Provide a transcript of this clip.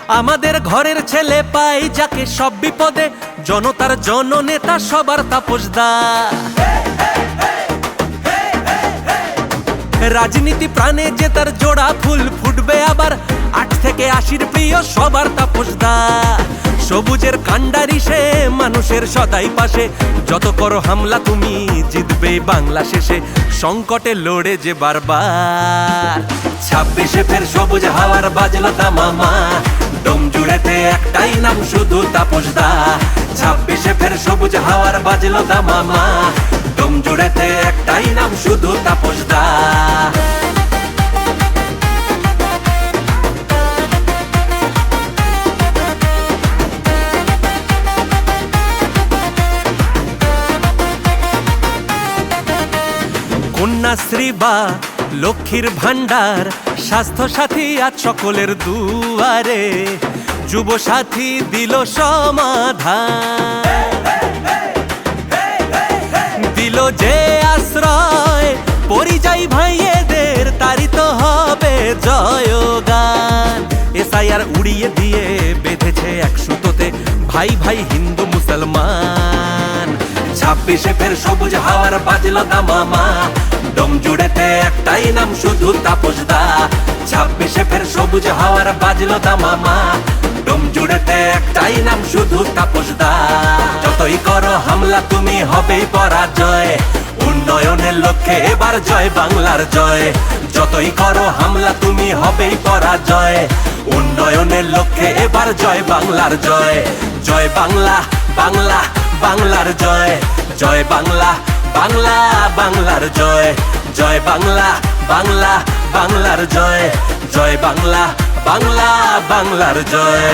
আমাদের ঘরের ছেলে পাই যাকে সব বিপদে, জনতার জননেতা সবার তাপসদা। রাজনীতি প্রাণে যে তার জোড়া ফুল ফুটবে আবার, 8 থেকে 80-র প্রিয় সবার তাপসদা। সবুজের কাণ্ডারি সে, মানুষের সদাই পাশে, যত করো হামলা তুমি জিতবে বাংলা শেষে। সংকটে লড়ে যে বারবার, 26-এ ফের সবুজ হাওয়ার বাজলো দামামা, দম জুড়েতে একটাই নাম শুধু তাপসদা। 26-এ ফের সবুজ হাওয়ার বাজলো দামামা, দম জুড়েতে একটাই নাম শুধু তাপসদা। কন্যাশ্রী বা লক্ষ্মীর ভান্ডার, স্বাস্থ্য সাথী আজ সকলের দুয়ারে, যুব সাথী দিল সমাধান, দিল যে আশ্রয় পরিযায়ী ভাইয়েদের, তারই তো হবে জয়গান। এসআইআর উড়িয়ে দিয়ে বেঁধেছে এক সুতোতে ভাই ভাই হিন্দু মুসলমান। 26-এ ফের সবুজ হাওয়ার বাজলো দামামা, দম জুড়েতে একটাই নাম শুধু তাপসদা। 26-এ ফের সবুজ হাওয়ার বাজলো দামামা, দম জুড়েতে একটাই নাম শুধু তাপসদা। যতই করো হামলা তুমি হবেই পরাজয়, উন্নয়নের লক্ষ্যে এবার জয় বাংলার জয়। যতই করো হামলা তুমি হবেই পরাজয়, উন্নয়নের লক্ষ্যে এবার জয় বাংলার জয়। জয় বাংলা, বাংলা, বাংলার জয়। জয় বাংলা, বাংলা, বাংলার জয়। জয় বাংলা, বাংলা, বাংলার জয়। জয় বাংলা, বাংলা, বাংলার জয়।